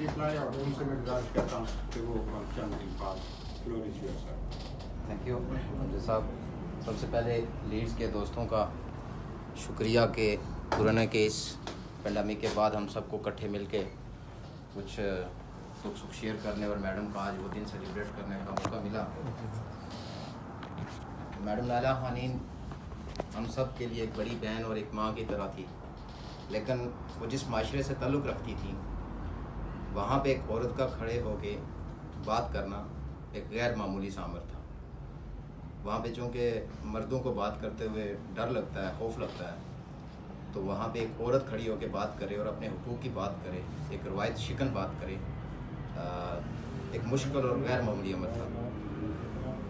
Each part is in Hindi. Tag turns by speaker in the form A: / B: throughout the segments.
A: तशरीफ लाए और उनसे मैं गुजारिश करता हूँ कि वो चंद दिन बाद floor is yours sir.
B: Thank you Abdul साहब। सबसे पहले लीड्स के दोस्तों का शुक्रिया कि कोरोना के इस पेंडेमिक के बाद हम सबको इकट्ठे मिलके कुछ दुख सुख शेयर करने और मैडम का आज वो दिन सेलिब्रेट करने का मौका मिला। मैडम नाला खानीन हम सब के लिए एक बड़ी बहन और एक माँ की तरह थी, लेकिन वो जिस माशरे से ताल्लुक़ रखती थी वहाँ पे एक औरत का खड़े होके बात करना एक गैर मामूली सामर था। वहाँ पे चूँकि मर्दों को बात करते हुए डर लगता है, खौफ लगता है, तो वहाँ पे एक औरत खड़ी होकर बात करे और अपने हुकूक की बात करे, एक रवायत शिकन बात करे, एक मुश्किल और गैर मामूली अमर था।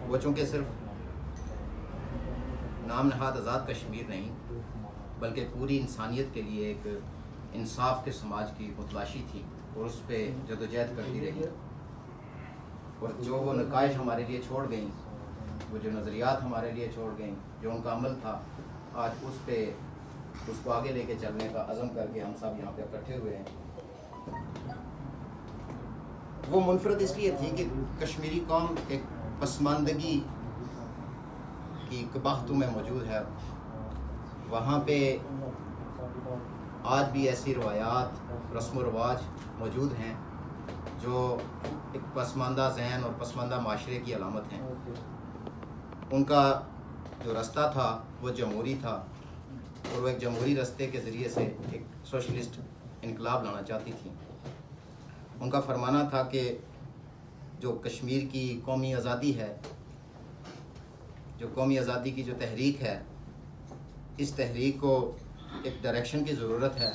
B: वो चूँकि सिर्फ नाम नहाद आज़ाद कश्मीर नहीं बल्कि पूरी इंसानियत के लिए एक इंसाफ के समाज की मुतलाशी थी और उस पर जदोजहद करती रही। और जो वो नकाइश हमारे लिए छोड़ गई, वो जो नज़रियात हमारे लिए छोड़ गई, जो उनका अमल था, आज उस पे उसको आगे लेके चलने का अज़म करके हम सब यहाँ पे इकट्ठे हुए हैं। वो मुनफरद इसलिए थी कि कश्मीरी कौम एक पसमानदगी की कबाहतों में मौजूद है। वहाँ पे आज भी ऐसी रवायात, रस्म व रवाज मौजूद हैं जो एक पसमानदा ज़हन और पसमानदा माशरे की अलामत हैं। उनका जो रास्ता था वो जमहूरी था और वो एक जमहूरी रास्ते के ज़रिए से एक सोशलिस्ट इनकलाब लाना चाहती थी। उनका फरमाना था कि जो कश्मीर की कौमी आज़ादी है, जो कौमी आज़ादी की जो तहरीक है, इस तहरीक को एक डायरेक्शन की ज़रूरत है।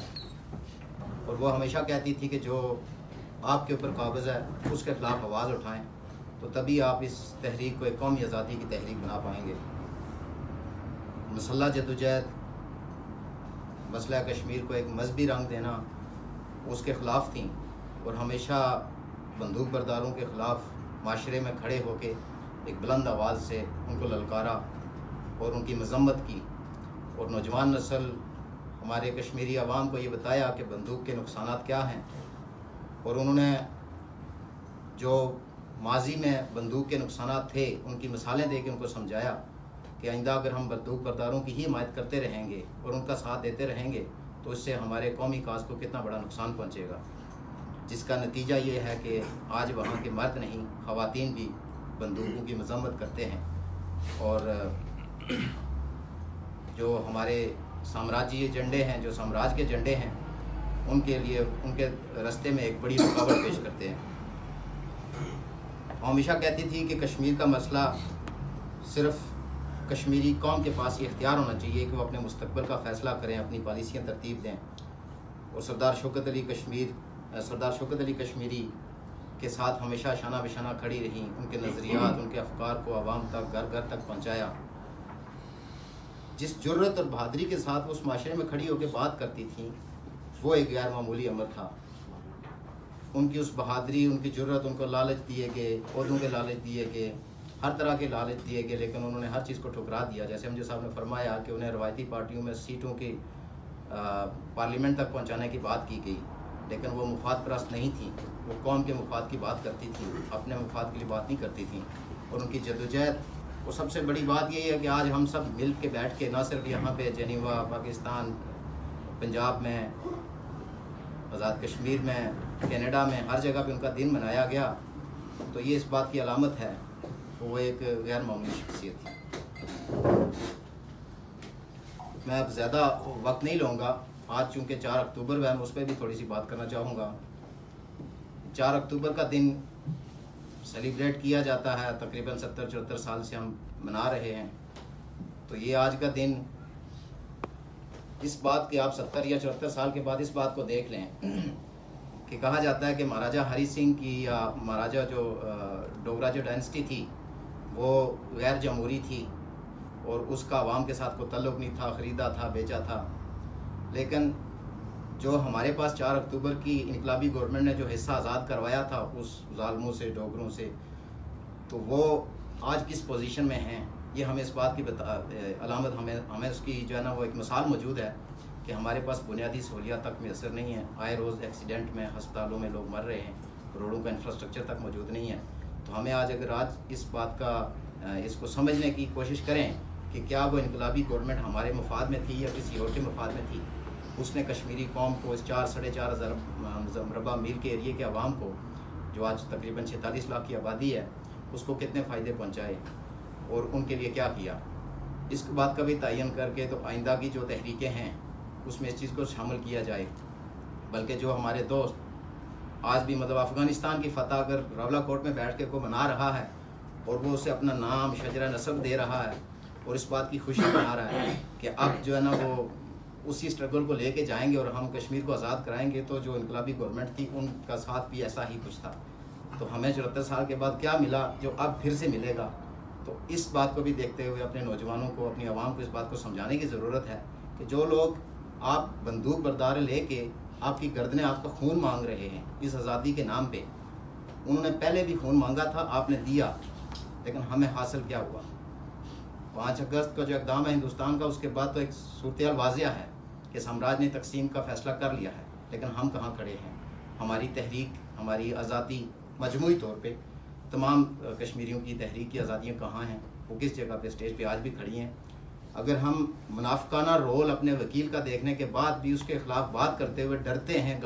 B: और वो हमेशा कहती थी कि जो आपके ऊपर काबिज़ है उसके ख़िलाफ़ आवाज़ उठाएं, तो तभी आप इस तहरीक को एक कौमी आज़ादी की तहरीक बना पाएंगे। मसला जदोजहद, मसला कश्मीर को एक मजहबी रंग देना, उसके ख़िलाफ़ थी और हमेशा बंदूक बरदारों के ख़िलाफ़ माशरे में खड़े होके एक बुलंद आवाज़ से उनको ललकारा और उनकी मज़म्मत की। और नौजवान नस्ल हमारे कश्मीरी आवाम को ये बताया कि बंदूक के नुकसानात क्या हैं, और उन्होंने जो माजी में बंदूक के नुकसानात थे उनकी मिसालें दे के उनको समझाया कि आइंदा अगर हम बंदूक बरदारों की ही हिमायत करते रहेंगे और उनका साथ देते रहेंगे तो इससे हमारे कौमी काज को कितना बड़ा नुकसान पहुँचेगा। जिसका नतीजा ये है कि आज वहाँ के मर्द नहीं, ख़वातीन भी बंदूकों की मज़म्मत करते हैं। और जो हमारे साम्राज्य झंडे हैं, जो साम्राज्य के झंडे हैं, उनके लिए उनके रास्ते में एक बड़ी रुकावट पेश करते हैं। हमेशा कहती थी कि कश्मीर का मसला सिर्फ कश्मीरी कौम के पास ये इख्तियार होना चाहिए कि वो अपने मुस्तकबिल का फ़ैसला करें, अपनी पॉलिसियाँ तरतीब दें। और सरदार शौकत अली कश्मीरी के साथ हमेशा शाना बिशाना खड़ी रहीं, उनके नज़रियात, उनके अफकार को आवाम तक, घर घर तक पहुँचाया। जिस जुर्रत और बहादुरी के साथ वो उस माशरे में खड़ी होकर बात करती थी वो एक गैर मामूली अमर था। उनकी उस बहादुरी, उनकी जुर्रत, उनको लालच दिए गए, ओहदों के लालच दिए गए, हर तरह के लालच दिए गए, लेकिन उन्होंने हर चीज़ को ठुकरा दिया। जैसे एमजे साहब ने फरमाया कि उन्हें रवायती पार्टियों में सीटों की पार्लियामेंट तक पहुँचाने की बात की गई, लेकिन वो मुफाद परस्त नहीं थी। वो कौम के मुफाद की बात करती थी, अपने मुफाद के लिए बात नहीं करती थी। और उनकी जदोजहद, वो सबसे बड़ी बात यही है कि आज हम सब मिल के बैठ के ना सिर्फ यहाँ पे जेनीवा, पाकिस्तान, पंजाब में, आज़ाद कश्मीर में, कनाडा में, हर जगह पे उनका दिन मनाया गया, तो ये इस बात की अलामत है वो एक गैर मामूली शख्सियत थी। मैं अब ज़्यादा वक्त नहीं लूँगा। आज चूँकि 4 अक्टूबर है, मैं उस पर भी थोड़ी सी बात करना चाहूँगा। 4 अक्टूबर का दिन सेलिब्रेट किया जाता है, तकरीबन 70-74 साल से हम मना रहे हैं। तो ये आज का दिन, इस बात के आप 70 या 74 साल के बाद इस बात को देख लें कि कहा जाता है कि महाराजा हरी सिंह की या महाराजा जो डोगरा जो डायनेस्टी थी वो गैर जमहूरी थी और उसका आवाम के साथ कोई तल्लुक़ नहीं था, ख़रीदा था, बेचा था। लेकिन जो हमारे पास 4 अक्टूबर की इनकलाबी गवर्नमेंट ने जो हिस्सा आज़ाद करवाया था उस ज़ालमों से, डोगरों से, तो वो आज किस पोजीशन में हैं, ये हमें इस बात की अलामत हमें उसकी जो है ना वो एक मिसाल मौजूद है कि हमारे पास बुनियादी सहूलियात तक मैसर नहीं है। आए रोज़ एक्सीडेंट में हस्पतालों में लोग मर रहे हैं, रोडों का इंफ्रास्ट्रक्चर तक मौजूद नहीं है। तो हमें अगर आज इस बात का इसको समझने की कोशिश करें कि क्या वो इनकलाबी गवर्नमेंट हमारे मफाद में थी या किसी और के मफाद में थी। उसने कश्मीरी कौम को इस 4-4.5 मरबा मील के एरिए के अवाम को, जो आज तकरीबन 46 लाख की आबादी है, उसको कितने फ़ायदे पहुँचाए और उनके लिए क्या किया, इस बात का भी तयन करके तो आइंदा की जो तहरीकें हैं उसमें इस चीज़ को शामिल किया जाए। बल्कि जो हमारे दोस्त आज भी मतलब अफ़गानिस्तान की फ़तह अगर रावलाकोट में बैठ के को मना रहा है और वो उसे अपना नाम शजरा नस्ब दे रहा है और इस बात की खुशी मना रहा है कि अब जो है ना वो उसी स्ट्रगल को लेके जाएंगे और हम कश्मीर को आज़ाद कराएंगे, तो जो इनकलाबी गवर्नमेंट थी उनका साथ भी ऐसा ही कुछ था। तो हमें 74 साल के बाद क्या मिला जो अब फिर से मिलेगा। तो इस बात को भी देखते हुए अपने नौजवानों को, अपनी आवाम को इस बात को समझाने की ज़रूरत है कि जो लोग आप बंदूक बरदार लेके आपकी गर्दनें, आपका खून मांग रहे हैं इस आज़ादी के नाम पे, उन्होंने पहले भी खून मांगा था, आपने दिया, लेकिन हमें हासिल क्या हुआ। 5 अगस्त का जो इक़दाम है हिंदुस्तान का, उसके बाद तो एक सूरत वाज़िया है कि साम्राज्य ने तकसीम का फ़ैसला कर लिया है, लेकिन हम कहाँ खड़े हैं। हमारी तहरीक, हमारी आज़ादी मजमूई तौर पे तमाम कश्मीरियों की तहरीक की आज़ादियाँ कहाँ हैं, वो किस जगह पे स्टेज पे आज भी खड़ी हैं। अगर हम मुनाफिकाना रोल अपने वकील का देखने के बाद भी उसके ख़िलाफ़ बात करते हुए डरते हैं,